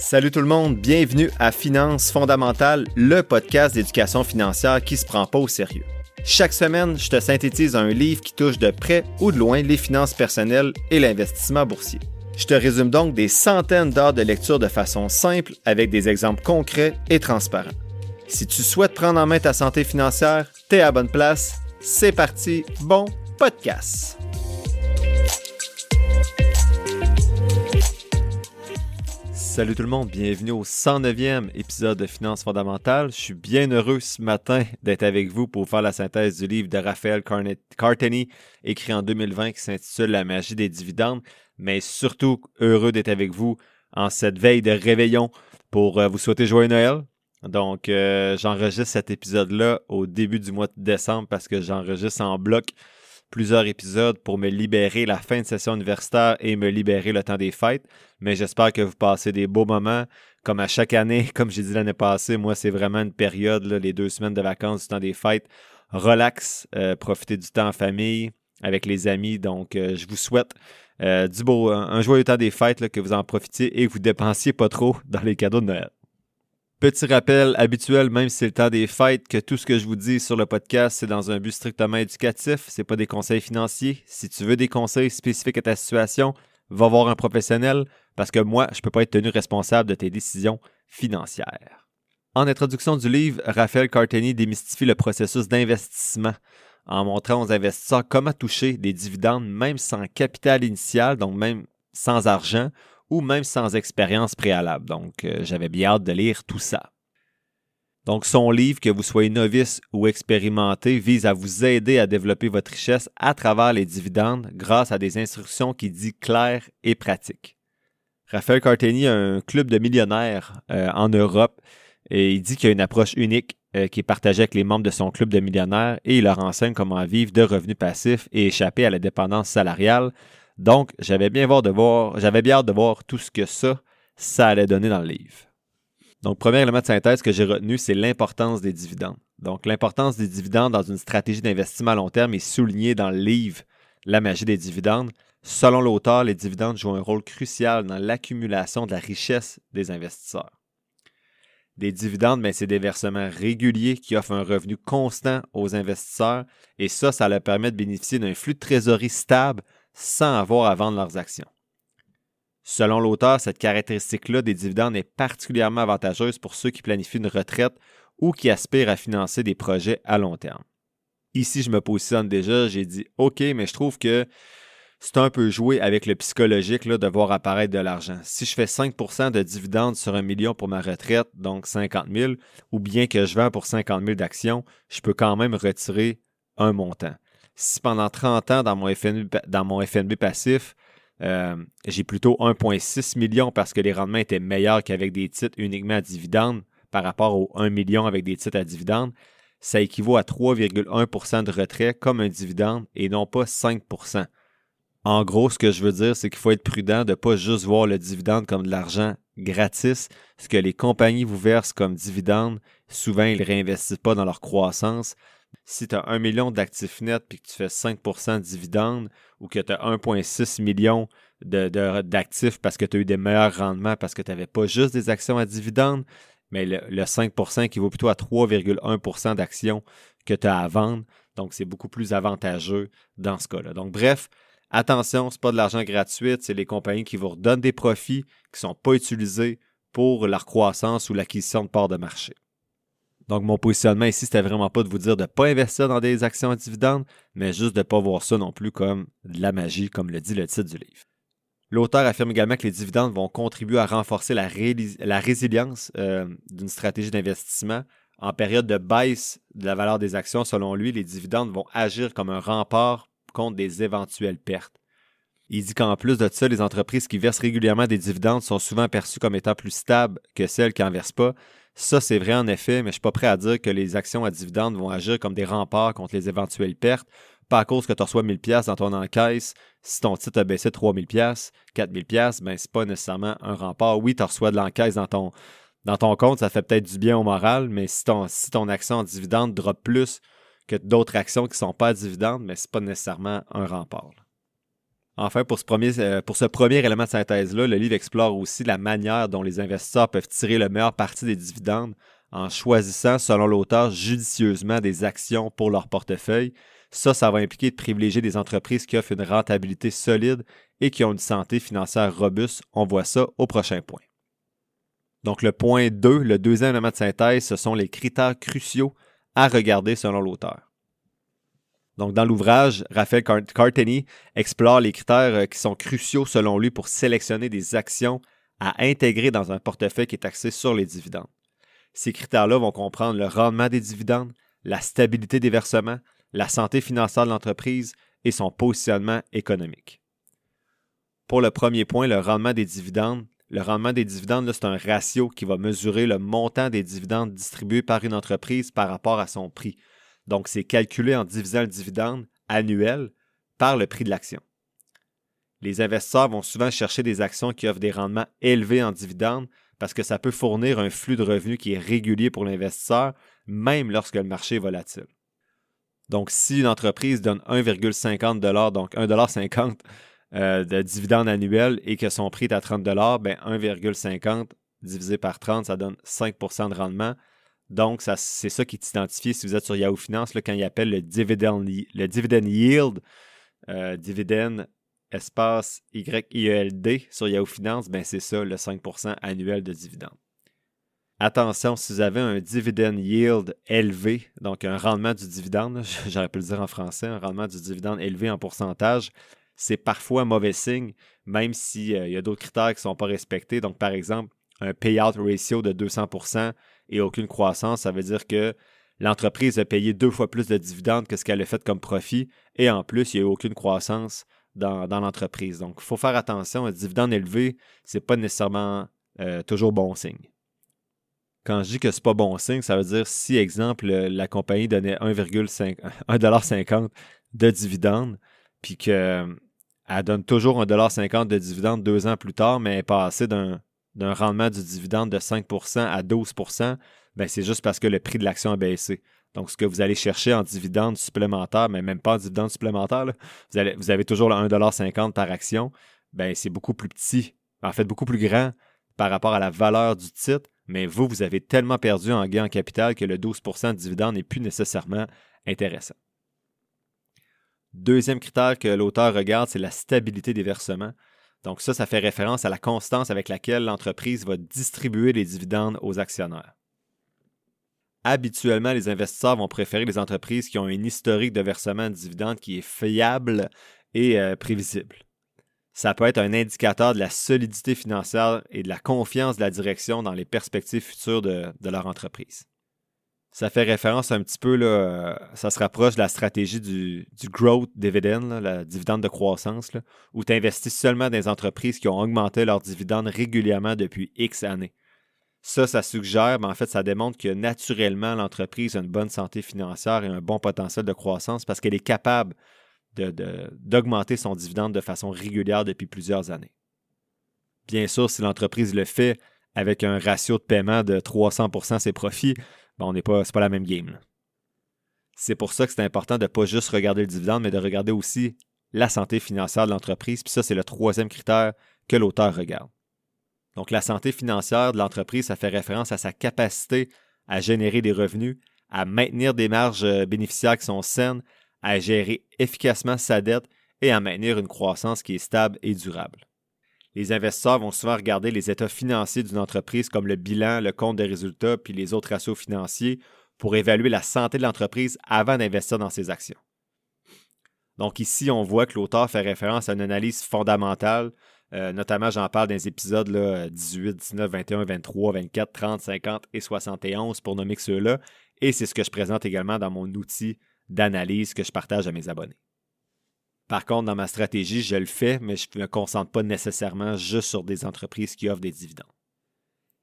Salut tout le monde, bienvenue à Finances fondamentales, le podcast d'éducation financière qui se prend pas au sérieux. Chaque semaine, je te synthétise un livre qui touche de près ou de loin les finances personnelles et l'investissement boursier. Je te résume donc des centaines d'heures de lecture de façon simple avec des exemples concrets et transparents. Si tu souhaites prendre en main ta santé financière, t'es à la bonne place. C'est parti, bon podcast! Salut tout le monde, bienvenue au 109e épisode de Finances fondamentales. Je suis bien heureux ce matin d'être avec vous pour faire la synthèse du livre de Raphaël Carteni, écrit en 2020, qui s'intitule « La magie des dividendes », mais surtout heureux d'être avec vous en cette veille de réveillon pour vous souhaiter joyeux Noël. Donc, j'enregistre cet épisode-là au début du mois de décembre parce que j'enregistre en bloc plusieurs épisodes pour me libérer la fin de session universitaire et me libérer le temps des fêtes. Mais j'espère que vous passez des beaux moments. Comme à chaque année, comme j'ai dit l'année passée, moi, c'est vraiment une période, là, les 2 semaines de vacances du temps des fêtes. Relax, profitez du temps en famille, avec les amis. Donc, je vous souhaite un joyeux temps des fêtes, là, que vous en profitiez et que vous ne dépensiez pas trop dans les cadeaux de Noël. Petit rappel habituel, même si c'est le temps des fêtes, que tout ce que je vous dis sur le podcast, c'est dans un but strictement éducatif. Ce n'est pas des conseils financiers. Si tu veux des conseils spécifiques à ta situation, va voir un professionnel parce que moi, je ne peux pas être tenu responsable de tes décisions financières. En introduction du livre, Raphaël Carteni démystifie le processus d'investissement en montrant aux investisseurs comment toucher des dividendes même sans capital initial, donc même sans argent, ou même sans expérience préalable. Donc, j'avais bien hâte de lire tout ça. Donc, son livre, que vous soyez novice ou expérimenté, vise à vous aider à développer votre richesse à travers les dividendes grâce à des instructions qu'il dit claires et pratiques. Raphaël Carteni a un club de millionnaires en Europe et il dit qu'il y a une approche unique qui est partagée avec les membres de son club de millionnaires et il leur enseigne comment vivre de revenus passifs et échapper à la dépendance salariale. Donc, j'avais bien hâte de voir tout ce que ça allait donner dans le livre. Donc, premier élément de synthèse que j'ai retenu, c'est l'importance des dividendes. Donc, l'importance des dividendes dans une stratégie d'investissement à long terme est soulignée dans le livre « La magie des dividendes ». Selon l'auteur, les dividendes jouent un rôle crucial dans l'accumulation de la richesse des investisseurs. Des dividendes, c'est des versements réguliers qui offrent un revenu constant aux investisseurs et ça leur permet de bénéficier d'un flux de trésorerie stable sans avoir à vendre leurs actions. Selon l'auteur, cette caractéristique-là des dividendes est particulièrement avantageuse pour ceux qui planifient une retraite ou qui aspirent à financer des projets à long terme. Ici, je me positionne déjà, j'ai dit « OK, mais je trouve que c'est un peu joué avec le psychologique là, de voir apparaître de l'argent. Si je fais 5% de dividendes sur 1 million pour ma retraite, donc 50 000, ou bien que je vends pour 50 000 d'actions, je peux quand même retirer un montant. Si pendant 30 ans, dans mon FNB passif, j'ai plutôt 1,6 million parce que les rendements étaient meilleurs qu'avec des titres uniquement à dividendes par rapport aux 1 million avec des titres à dividendes, ça équivaut à 3,1% de retrait comme un dividende et non pas 5%. En gros, ce que je veux dire, c'est qu'il faut être prudent de ne pas juste voir le dividende comme de l'argent gratis. Ce que les compagnies vous versent comme dividende, souvent, ils ne réinvestissent pas dans leur croissance. Si tu as 1 million d'actifs nets et que tu fais 5% de dividendes ou que tu as 1,6 million d'actifs parce que tu as eu des meilleurs rendements parce que tu n'avais pas juste des actions à dividendes, mais le 5% qui vaut plutôt à 3,1% d'actions que tu as à vendre. Donc, c'est beaucoup plus avantageux dans ce cas-là. Donc, bref, attention, ce n'est pas de l'argent gratuit, c'est les compagnies qui vous redonnent des profits qui ne sont pas utilisés pour leur croissance ou l'acquisition de parts de marché. Donc, mon positionnement ici, c'était vraiment pas de vous dire de ne pas investir dans des actions à dividendes, mais juste de ne pas voir ça non plus comme de la magie, comme le dit le titre du livre. L'auteur affirme également que les dividendes vont contribuer à renforcer la résilience d'une stratégie d'investissement. En période de baisse de la valeur des actions, selon lui, les dividendes vont agir comme un rempart contre des éventuelles pertes. Il dit qu'en plus de ça, les entreprises qui versent régulièrement des dividendes sont souvent perçues comme étant plus stables que celles qui n'en versent pas. Ça, c'est vrai en effet, mais je ne suis pas prêt à dire que les actions à dividendes vont agir comme des remparts contre les éventuelles pertes. Pas à cause que tu reçois 1 000$ dans ton encaisse. Si ton titre a baissé 3 000$, 4 000$, ce n'est pas nécessairement un rempart. Oui, tu reçois de l'encaisse dans ton compte, ça fait peut-être du bien au moral, mais si ton action en dividende drop plus que d'autres actions qui ne sont pas à dividende, mais ce n'est pas nécessairement un rempart. Enfin, pour ce premier élément de synthèse-là, le livre explore aussi la manière dont les investisseurs peuvent tirer le meilleur parti des dividendes en choisissant, selon l'auteur, judicieusement des actions pour leur portefeuille. Ça va impliquer de privilégier des entreprises qui offrent une rentabilité solide et qui ont une santé financière robuste. On voit ça au prochain point. Donc, le point 2, le deuxième élément de synthèse, ce sont les critères cruciaux à regarder selon l'auteur. Donc, dans l'ouvrage, Raphaël Carteni explore les critères qui sont cruciaux selon lui pour sélectionner des actions à intégrer dans un portefeuille qui est axé sur les dividendes. Ces critères-là vont comprendre le rendement des dividendes, la stabilité des versements, la santé financière de l'entreprise et son positionnement économique. Pour le premier point, le rendement des dividendes. Le rendement des dividendes, là, c'est un ratio qui va mesurer le montant des dividendes distribués par une entreprise par rapport à son prix. Donc, c'est calculé en divisant le dividende annuel par le prix de l'action. Les investisseurs vont souvent chercher des actions qui offrent des rendements élevés en dividendes parce que ça peut fournir un flux de revenus qui est régulier pour l'investisseur, même lorsque le marché est volatile. Donc, si une entreprise donne 1,50 $, donc 1,50 $ de dividende annuel et que son prix est à 30 $, ben 1,50 divisé par 30, ça donne 5 % de rendement. Donc, c'est ça qui est identifié si vous êtes sur Yahoo Finance, là, quand il appelle le dividend yield, dividende espace YIELD sur Yahoo Finance, ben c'est ça, le 5 % annuel de dividende. Attention, si vous avez un dividend yield élevé, donc un rendement du dividende, j'aurais pu le dire en français, un rendement du dividende élevé en pourcentage, c'est parfois un mauvais signe, même s'il y a d'autres critères qui ne sont pas respectés. Donc, par exemple, un payout ratio de 200 % et aucune croissance, ça veut dire que l'entreprise a payé 2 fois plus de dividendes que ce qu'elle a fait comme profit et en plus, il n'y a eu aucune croissance dans l'entreprise. Donc, il faut faire attention, un dividende élevé, ce n'est pas nécessairement toujours bon signe. Quand je dis que ce n'est pas bon signe, ça veut dire si, exemple, la compagnie donnait 1,50 $ de dividendes, puis qu'elle donne toujours 1,50 $ de dividendes 2 ans plus tard, mais elle est passée d'un rendement du dividende de 5 % à 12 %, ben c'est juste parce que le prix de l'action a baissé. Donc, ce que vous allez chercher en dividende supplémentaire, mais même pas en dividende supplémentaire, là, vous avez toujours le 1,50 $ par action, ben c'est beaucoup plus petit, en fait beaucoup plus grand par rapport à la valeur du titre, mais vous avez tellement perdu en gain en capital que le 12 % de dividende n'est plus nécessairement intéressant. Deuxième critère que l'auteur regarde, c'est la stabilité des versements. Donc ça fait référence à la constance avec laquelle l'entreprise va distribuer les dividendes aux actionnaires. Habituellement, les investisseurs vont préférer les entreprises qui ont un historique de versement de dividendes qui est fiable et prévisible. Ça peut être un indicateur de la solidité financière et de la confiance de la direction dans les perspectives futures de leur entreprise. Ça fait référence un petit peu, là, ça se rapproche de la stratégie du growth dividend, là, la dividende de croissance, là, où tu investis seulement dans des entreprises qui ont augmenté leurs dividendes régulièrement depuis X années. Ça suggère, mais en fait, ça démontre que naturellement, l'entreprise a une bonne santé financière et un bon potentiel de croissance parce qu'elle est capable d'augmenter son dividende de façon régulière depuis plusieurs années. Bien sûr, si l'entreprise le fait avec un ratio de paiement de 300 % ses profits, ben c'est pas la même game, là. C'est pour ça que c'est important de ne pas juste regarder le dividende, mais de regarder aussi la santé financière de l'entreprise. Puis ça, c'est le troisième critère que l'auteur regarde. Donc, la santé financière de l'entreprise, ça fait référence à sa capacité à générer des revenus, à maintenir des marges bénéficiaires qui sont saines, à gérer efficacement sa dette et à maintenir une croissance qui est stable et durable. Les investisseurs vont souvent regarder les états financiers d'une entreprise comme le bilan, le compte de résultats puis les autres ratios financiers pour évaluer la santé de l'entreprise avant d'investir dans ses actions. Donc ici, on voit que l'auteur fait référence à une analyse fondamentale, notamment j'en parle dans les épisodes là, 18, 19, 21, 23, 24, 30, 50 et 71 pour nommer que ceux-là, et c'est ce que je présente également dans mon outil d'analyse que je partage à mes abonnés. Par contre, dans ma stratégie, je le fais, mais je ne me concentre pas nécessairement juste sur des entreprises qui offrent des dividendes.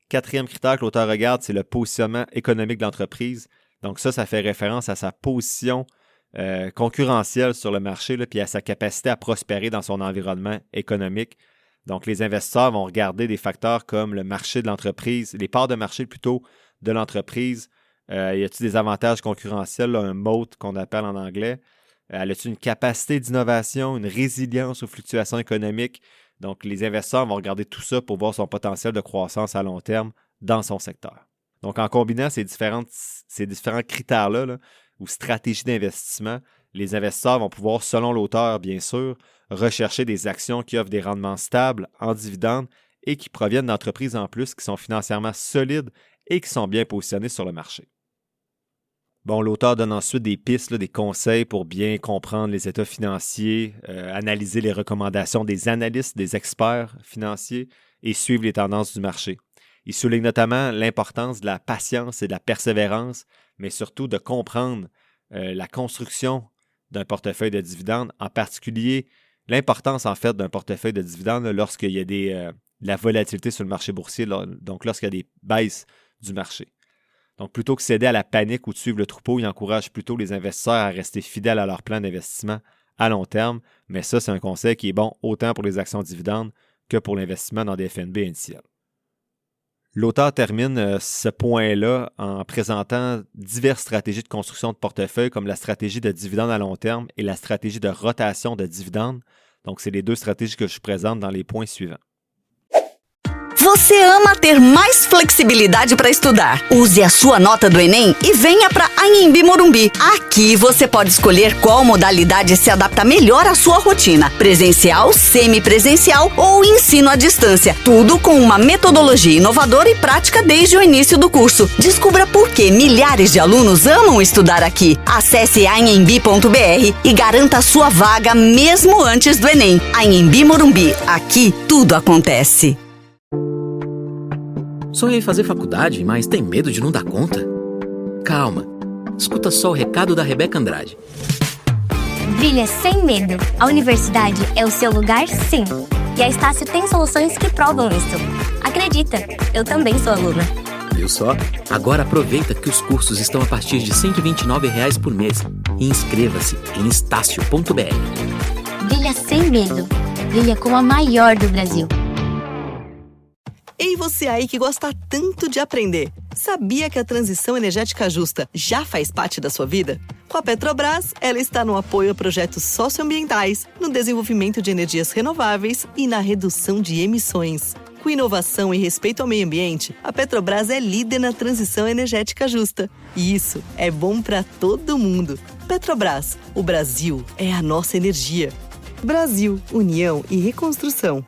Quatrième critère que l'auteur regarde, c'est le positionnement économique de l'entreprise. Donc ça fait référence à sa position concurrentielle sur le marché, là, puis à sa capacité à prospérer dans son environnement économique. Donc les investisseurs vont regarder des facteurs comme le marché de l'entreprise, les parts de marché plutôt de l'entreprise. Y a-t-il des avantages concurrentiels, là, un moat qu'on appelle en anglais? Elle a-t-il une capacité d'innovation, une résilience aux fluctuations économiques? Donc, les investisseurs vont regarder tout ça pour voir son potentiel de croissance à long terme dans son secteur. Donc, en combinant ces différents critères-là là, ou stratégies d'investissement, les investisseurs vont pouvoir, selon l'auteur, bien sûr, rechercher des actions qui offrent des rendements stables en dividendes et qui proviennent d'entreprises en plus qui sont financièrement solides et qui sont bien positionnées sur le marché. Bon, l'auteur donne ensuite des pistes, là, des conseils pour bien comprendre les états financiers, analyser les recommandations des analystes, des experts financiers et suivre les tendances du marché. Il souligne notamment l'importance de la patience et de la persévérance, mais surtout de comprendre la construction d'un portefeuille de dividendes, en particulier l'importance en fait d'un portefeuille de dividendes lorsqu'il y a de la volatilité sur le marché boursier, donc lorsqu'il y a des baisses du marché. Donc, plutôt que céder à la panique ou de suivre le troupeau, il encourage plutôt les investisseurs à rester fidèles à leur plan d'investissement à long terme, mais ça, c'est un conseil qui est bon autant pour les actions dividendes que pour l'investissement dans des FNB indiciels. L'auteur termine ce point-là en présentant diverses stratégies de construction de portefeuille comme la stratégie de dividendes à long terme et la stratégie de rotation de dividendes. Donc, c'est les deux stratégies que je présente dans les points suivants. Você ama ter mais flexibilidade para estudar? Use a sua nota do Enem e venha para Anhembi Morumbi. Aqui você pode escolher qual modalidade se adapta melhor à sua rotina. Presencial, semipresencial ou ensino à distância. Tudo com uma metodologia inovadora e prática desde o início do curso. Descubra por que milhares de alunos amam estudar aqui. Acesse anhembi.br e garanta a sua vaga mesmo antes do Enem. Anhembi Morumbi. Aqui tudo acontece. Sonha em fazer faculdade, mas tem medo de não dar conta? Calma, escuta só o recado da Rebeca Andrade. Brilha sem medo. A universidade é o seu lugar, sim. E a Estácio tem soluções que provam isso. Acredita, eu também sou aluna. Viu só? Agora aproveita que os cursos estão a partir de R$ 129 por mês e inscreva-se em estácio.br. Brilha sem medo. Brilha com a maior do Brasil. Ei, você aí que gosta tanto de aprender. Sabia que a transição energética justa já faz parte da sua vida? Com a Petrobras, ela está no apoio a projetos socioambientais, no desenvolvimento de energias renováveis e na redução de emissões. Com inovação e respeito ao meio ambiente, a Petrobras é líder na transição energética justa. E isso é bom para todo mundo. Petrobras, o Brasil é a nossa energia. Brasil, União e Reconstrução.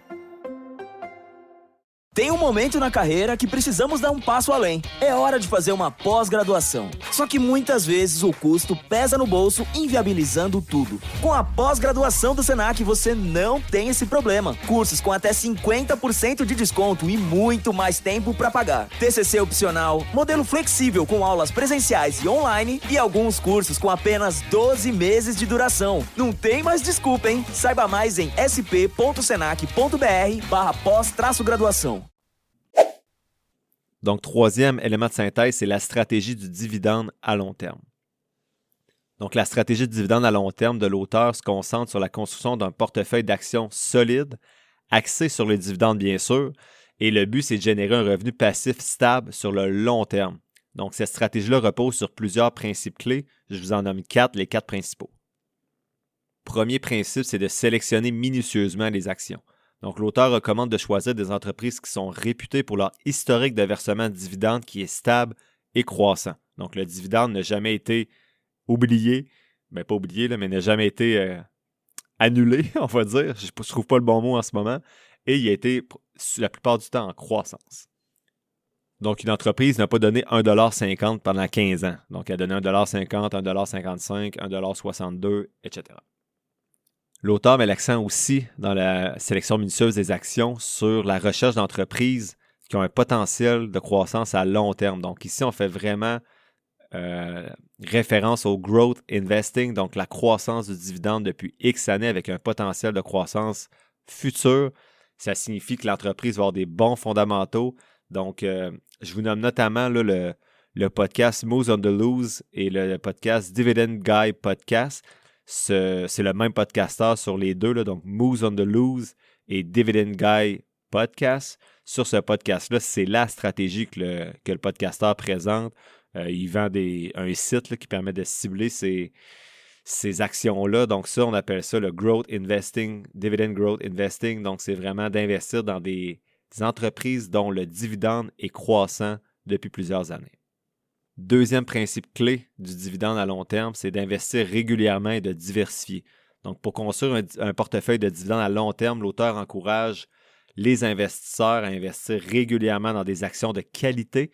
Tem um momento na carreira que precisamos dar um passo além. É hora de fazer uma pós-graduação. Só que muitas vezes o custo pesa no bolso, inviabilizando tudo. Com a pós-graduação do Senac, você não tem esse problema. Cursos com até 50% de desconto e muito mais tempo para pagar. TCC opcional, modelo flexível com aulas presenciais e online e alguns cursos com apenas 12 meses de duração. Não tem mais desculpa, hein? Saiba mais em sp.senac.br/pós-graduação. Donc, troisième élément de synthèse, c'est la stratégie du dividende à long terme. Donc, la stratégie du dividende à long terme de l'auteur se concentre sur la construction d'un portefeuille d'actions solide, axé sur les dividendes bien sûr, et le but, c'est de générer un revenu passif stable sur le long terme. Donc, cette stratégie-là repose sur plusieurs principes clés. Je vous en nomme 4, les 4 principaux. Premier principe, c'est de sélectionner minutieusement les actions. Donc, l'auteur recommande de choisir des entreprises qui sont réputées pour leur historique de versement de dividendes qui est stable et croissant. Donc, le dividende n'a jamais été oublié, bien pas oublié, là, mais n'a jamais été annulé, on va dire. Je ne trouve pas le bon mot en ce moment. Et il a été, la plupart du temps, en croissance. Donc, une entreprise n'a pas donné 1,50$ pendant 15 ans. Donc, elle a donné 1,50$, 1,55$, 1,62$, etc. L'auteur met l'accent aussi dans la sélection minutieuse des actions sur la recherche d'entreprises qui ont un potentiel de croissance à long terme. Donc ici, on fait vraiment référence au growth investing, donc la croissance du dividende depuis X années avec un potentiel de croissance futur. Ça signifie que l'entreprise va avoir des bons fondamentaux. Donc, je vous nomme notamment là, le podcast Moves on the Loose et le podcast Dividend Guy Podcast. C'est le même podcasteur sur les deux, là, donc Moves on the Loose et Dividend Guy Podcast. Sur ce podcast-là, c'est la stratégie que le podcasteur présente. Il vend un site là, qui permet de cibler ces actions-là. Donc ça, on appelle ça le growth investing, dividend growth investing. Donc c'est vraiment d'investir dans des entreprises dont le dividende est croissant depuis plusieurs années. Deuxième principe clé du dividende à long terme, c'est d'investir régulièrement et de diversifier. Donc, pour construire un portefeuille de dividendes à long terme, l'auteur encourage les investisseurs à investir régulièrement dans des actions de qualité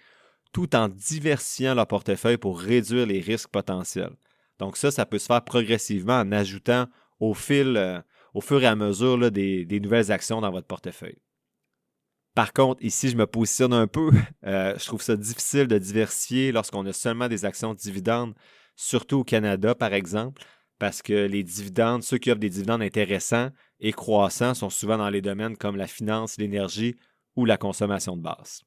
tout en diversifiant leur portefeuille pour réduire les risques potentiels. Donc ça peut se faire progressivement en ajoutant au fur et à mesure là, des nouvelles actions dans votre portefeuille. Par contre, ici, je me positionne un peu. Je trouve ça difficile de diversifier lorsqu'on a seulement des actions de dividendes, surtout au Canada, par exemple, parce que les dividendes, ceux qui offrent des dividendes intéressants et croissants sont souvent dans les domaines comme la finance, l'énergie ou la consommation de base.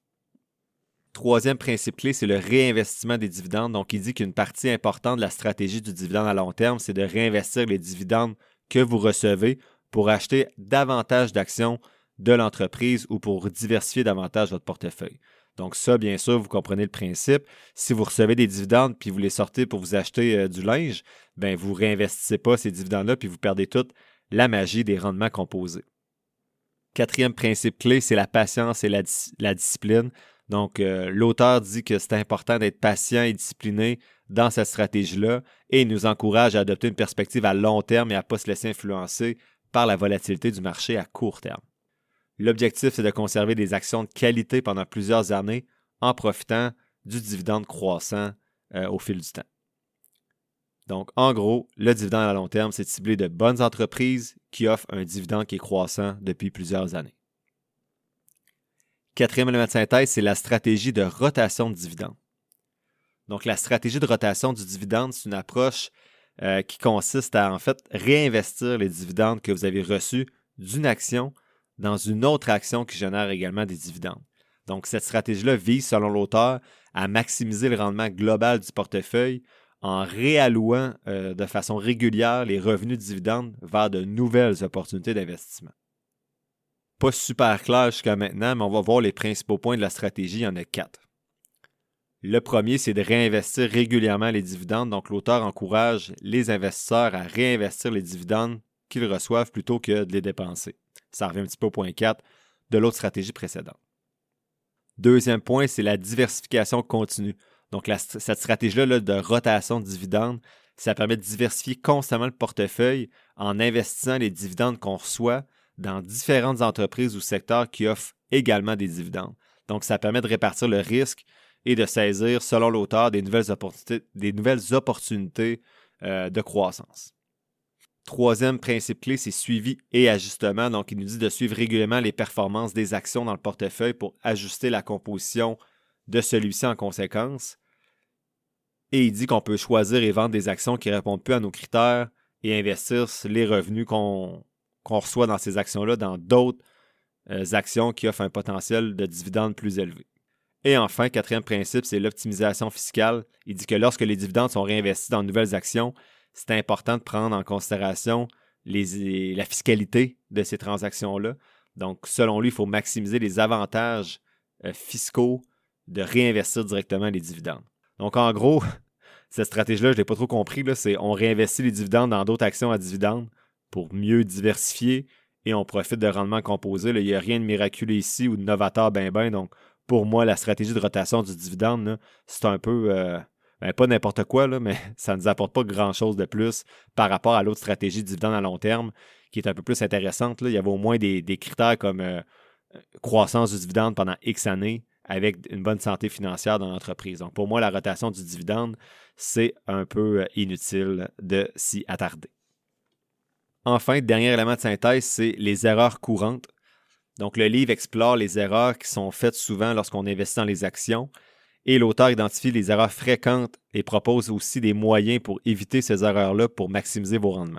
Troisième principe clé, c'est le réinvestissement des dividendes. Donc, il dit qu'une partie importante de la stratégie du dividende à long terme, c'est de réinvestir les dividendes que vous recevez pour acheter davantage d'actions de l'entreprise ou pour diversifier davantage votre portefeuille. Donc ça, bien sûr, vous comprenez le principe. Si vous recevez des dividendes puis vous les sortez pour vous acheter du linge, bien, vous ne réinvestissez pas ces dividendes-là puis vous perdez toute la magie des rendements composés. Quatrième principe clé, c'est la patience et la discipline. Donc, l'auteur dit que c'est important d'être patient et discipliné dans cette stratégie-là et il nous encourage à adopter une perspective à long terme et à ne pas se laisser influencer par la volatilité du marché à court terme. L'objectif, c'est de conserver des actions de qualité pendant plusieurs années en profitant du dividende croissant au fil du temps. Donc, en gros, le dividende à long terme, c'est de cibler de bonnes entreprises qui offrent un dividende qui est croissant depuis plusieurs années. Quatrième élément de synthèse, c'est la stratégie de rotation de dividendes. Donc, la stratégie de rotation du dividende, c'est une approche qui consiste à, en fait, réinvestir les dividendes que vous avez reçus d'une action dans une autre action qui génère également des dividendes. Donc, cette stratégie-là vise, selon l'auteur, à maximiser le rendement global du portefeuille en réallouant de façon régulière les revenus de dividendes vers de nouvelles opportunités d'investissement. Pas super clair jusqu'à maintenant, mais on va voir les principaux points de la stratégie. Il y en a 4. Le premier, c'est de réinvestir régulièrement les dividendes. Donc, l'auteur encourage les investisseurs à réinvestir les dividendes qu'ils reçoivent plutôt que de les dépenser. Ça revient un petit peu au point 4 de l'autre stratégie précédente. Deuxième point, c'est la diversification continue. Donc, cette stratégie-là de rotation de dividendes, ça permet de diversifier constamment le portefeuille en investissant les dividendes qu'on reçoit dans différentes entreprises ou secteurs qui offrent également des dividendes. Donc, ça permet de répartir le risque et de saisir, selon l'auteur, des nouvelles opportunités de croissance. Troisième principe clé, c'est suivi et ajustement. Donc, il nous dit de suivre régulièrement les performances des actions dans le portefeuille pour ajuster la composition de celui-ci en conséquence. Et il dit qu'on peut choisir et vendre des actions qui ne répondent plus à nos critères et investir les revenus qu'on reçoit dans ces actions-là dans d'autres actions qui offrent un potentiel de dividendes plus élevé. Et enfin, quatrième principe, c'est l'optimisation fiscale. Il dit que lorsque les dividendes sont réinvestis dans de nouvelles actions, c'est important de prendre en considération la fiscalité de ces transactions-là. Donc, selon lui, il faut maximiser les avantages fiscaux de réinvestir directement les dividendes. Donc, en gros, cette stratégie-là, je ne l'ai pas trop compris, là, c'est on réinvestit les dividendes dans d'autres actions à dividendes pour mieux diversifier et on profite de rendements composés. Là, il n'y a rien de miraculeux ici ou de novateur ben. Donc, pour moi, la stratégie de rotation du dividende, là, c'est un peu... pas n'importe quoi, là, mais ça ne nous apporte pas grand-chose de plus par rapport à l'autre stratégie de dividende à long terme qui est un peu plus intéressante. Là. Il y avait au moins des critères comme croissance du dividende pendant X années avec une bonne santé financière dans l'entreprise. Donc, pour moi, la rotation du dividende, c'est un peu inutile de s'y attarder. Enfin, dernier élément de synthèse, c'est les erreurs courantes. Donc, le livre explore les erreurs qui sont faites souvent lorsqu'on investit dans les actions. Et l'auteur identifie les erreurs fréquentes et propose aussi des moyens pour éviter ces erreurs-là pour maximiser vos rendements.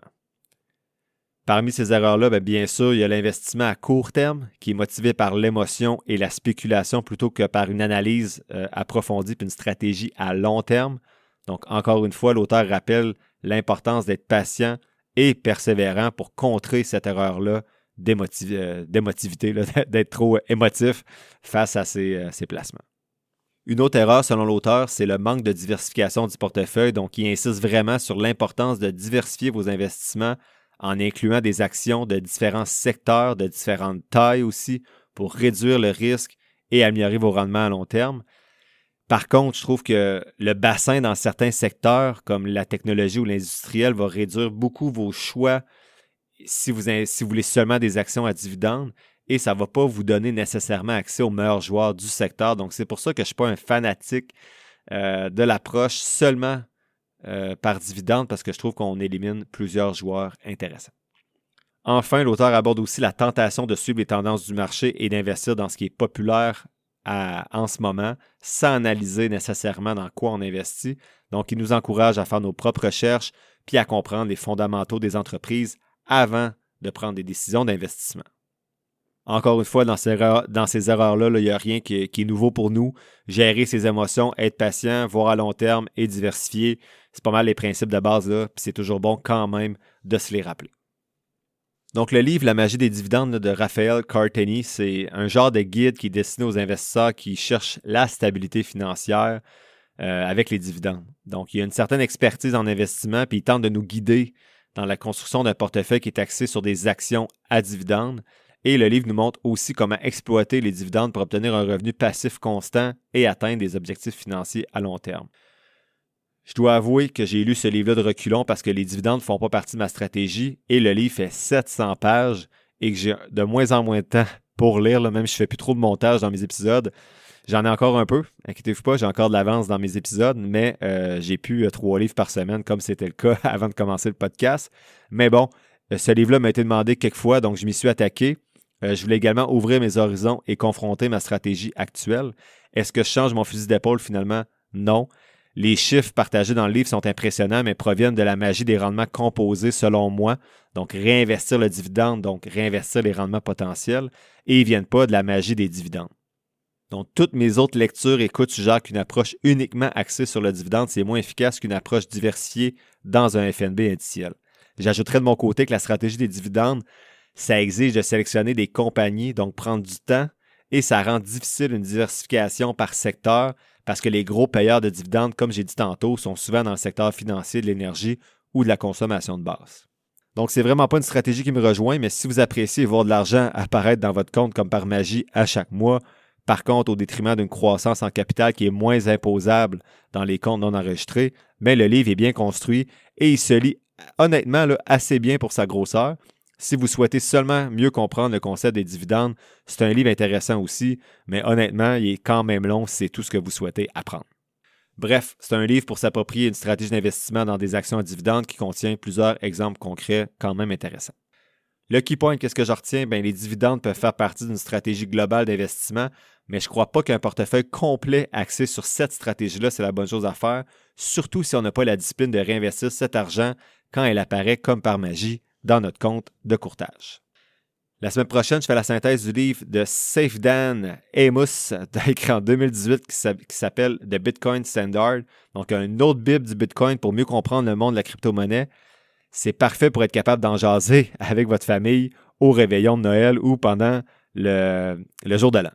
Parmi ces erreurs-là, bien sûr, il y a l'investissement à court terme qui est motivé par l'émotion et la spéculation plutôt que par une analyse approfondie et une stratégie à long terme. Donc, encore une fois, l'auteur rappelle l'importance d'être patient et persévérant pour contrer cette erreur-là d'émotivité, d'être trop émotif face à ces placements. Une autre erreur, selon l'auteur, c'est le manque de diversification du portefeuille. Donc, il insiste vraiment sur l'importance de diversifier vos investissements en incluant des actions de différents secteurs, de différentes tailles aussi, pour réduire le risque et améliorer vos rendements à long terme. Par contre, je trouve que le bassin dans certains secteurs, comme la technologie ou l'industriel, va réduire beaucoup vos choix si vous voulez seulement des actions à dividendes et ça ne va pas vous donner nécessairement accès aux meilleurs joueurs du secteur. Donc, c'est pour ça que je ne suis pas un fanatique de l'approche seulement par dividende parce que je trouve qu'on élimine plusieurs joueurs intéressants. Enfin, l'auteur aborde aussi la tentation de suivre les tendances du marché et d'investir dans ce qui est populaire en ce moment sans analyser nécessairement dans quoi on investit. Donc, il nous encourage à faire nos propres recherches puis à comprendre les fondamentaux des entreprises avant de prendre des décisions d'investissement. Encore une fois, dans ces erreurs-là, il n'y a rien qui est nouveau pour nous. Gérer ses émotions, être patient, voir à long terme et diversifier, c'est pas mal les principes de base, là, puis c'est toujours bon quand même de se les rappeler. Donc, le livre « La magie des dividendes » de Raphael Carteni, c'est un genre de guide qui est destiné aux investisseurs qui cherchent la stabilité financière avec les dividendes. Donc, il y a une certaine expertise en investissement, puis il tente de nous guider dans la construction d'un portefeuille qui est axé sur des actions à dividendes. Et le livre nous montre aussi comment exploiter les dividendes pour obtenir un revenu passif constant et atteindre des objectifs financiers à long terme. Je dois avouer que j'ai lu ce livre-là de reculons parce que les dividendes ne font pas partie de ma stratégie et le livre fait 700 pages et que j'ai de moins en moins de temps pour lire, là, même si je ne fais plus trop de montage dans mes épisodes. J'en ai encore un peu, inquiétez-vous pas, j'ai encore de l'avance dans mes épisodes, mais j'ai plus 3 livres par semaine comme c'était le cas avant de commencer le podcast. Mais bon, ce livre-là m'a été demandé quelques fois, donc je m'y suis attaqué. Je voulais également ouvrir mes horizons et confronter ma stratégie actuelle. Est-ce que je change mon fusil d'épaule finalement? Non. Les chiffres partagés dans le livre sont impressionnants, mais proviennent de la magie des rendements composés selon moi. Donc, réinvestir le dividende, donc réinvestir les rendements potentiels, et ils ne viennent pas de la magie des dividendes. Donc, toutes mes autres lectures et écoutes suggèrent qu'une approche uniquement axée sur le dividende, c'est moins efficace qu'une approche diversifiée dans un FNB indiciel. J'ajouterais de mon côté que la stratégie des dividendes, ça exige de sélectionner des compagnies, donc prendre du temps, et ça rend difficile une diversification par secteur parce que les gros payeurs de dividendes, comme j'ai dit tantôt, sont souvent dans le secteur financier, de l'énergie ou de la consommation de base. Donc, c'est vraiment pas une stratégie qui me rejoint, mais si vous appréciez voir de l'argent apparaître dans votre compte comme par magie à chaque mois, par contre, au détriment d'une croissance en capital qui est moins imposable dans les comptes non enregistrés, mais le livre est bien construit et il se lit honnêtement là, assez bien pour sa grosseur. Si vous souhaitez seulement mieux comprendre le concept des dividendes, c'est un livre intéressant aussi, mais honnêtement, il est quand même long si c'est tout ce que vous souhaitez apprendre. Bref, c'est un livre pour s'approprier une stratégie d'investissement dans des actions à dividendes qui contient plusieurs exemples concrets quand même intéressants. Le key point, qu'est-ce que je retiens? Bien, les dividendes peuvent faire partie d'une stratégie globale d'investissement, mais je ne crois pas qu'un portefeuille complet axé sur cette stratégie-là, c'est la bonne chose à faire, surtout si on n'a pas la discipline de réinvestir cet argent quand elle apparaît comme par magie dans notre compte de courtage. La semaine prochaine, je fais la synthèse du livre de Saifedan Amos, écrit en 2018, qui s'appelle The Bitcoin Standard. Donc, une autre bible du Bitcoin pour mieux comprendre le monde de la crypto-monnaie. C'est parfait pour être capable d'en jaser avec votre famille au réveillon de Noël ou pendant le jour de l'an.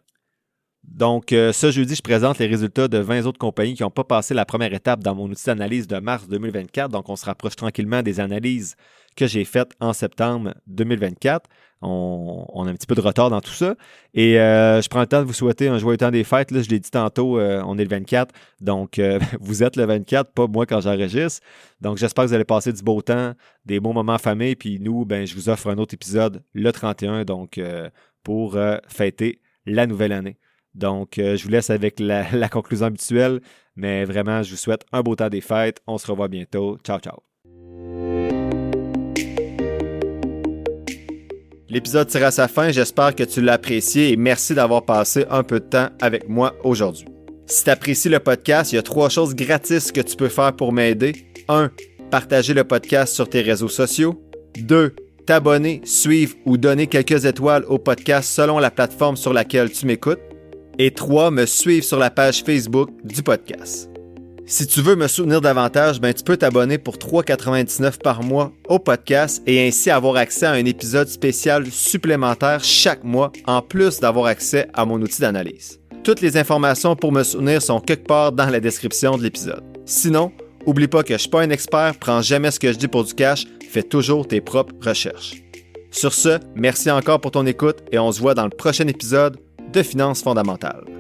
Donc, ce jeudi, je présente les résultats de 20 autres compagnies qui n'ont pas passé la première étape dans mon outil d'analyse de mars 2024. Donc, on se rapproche tranquillement des analyses que j'ai faites en septembre 2024. On a un petit peu de retard dans tout ça. Et je prends le temps de vous souhaiter un joyeux temps des fêtes. Là, je l'ai dit tantôt, on est le 24. Donc, vous êtes le 24, pas moi quand j'enregistre. Donc, j'espère que vous allez passer du beau temps, des bons moments en famille. Puis nous, je vous offre un autre épisode le 31, donc pour fêter la nouvelle année. Donc, je vous laisse avec la conclusion habituelle. Mais vraiment, je vous souhaite un beau temps des fêtes. On se revoit bientôt. Ciao, ciao. L'épisode tire à sa fin, j'espère que tu l'as apprécié et merci d'avoir passé un peu de temps avec moi aujourd'hui. Si tu apprécies le podcast, il y a 3 choses gratis que tu peux faire pour m'aider. 1. Partager le podcast sur tes réseaux sociaux. 2. T'abonner, suivre ou donner quelques étoiles au podcast selon la plateforme sur laquelle tu m'écoutes. Et 3. Me suivre sur la page Facebook du podcast. Si tu veux me soutenir davantage, tu peux t'abonner pour $3,99 par mois au podcast et ainsi avoir accès à un épisode spécial supplémentaire chaque mois, en plus d'avoir accès à mon outil d'analyse. Toutes les informations pour me soutenir sont quelque part dans la description de l'épisode. Sinon, oublie pas que je suis pas un expert, prends jamais ce que je dis pour du cash, fais toujours tes propres recherches. Sur ce, merci encore pour ton écoute et on se voit dans le prochain épisode de Finances fondamentales.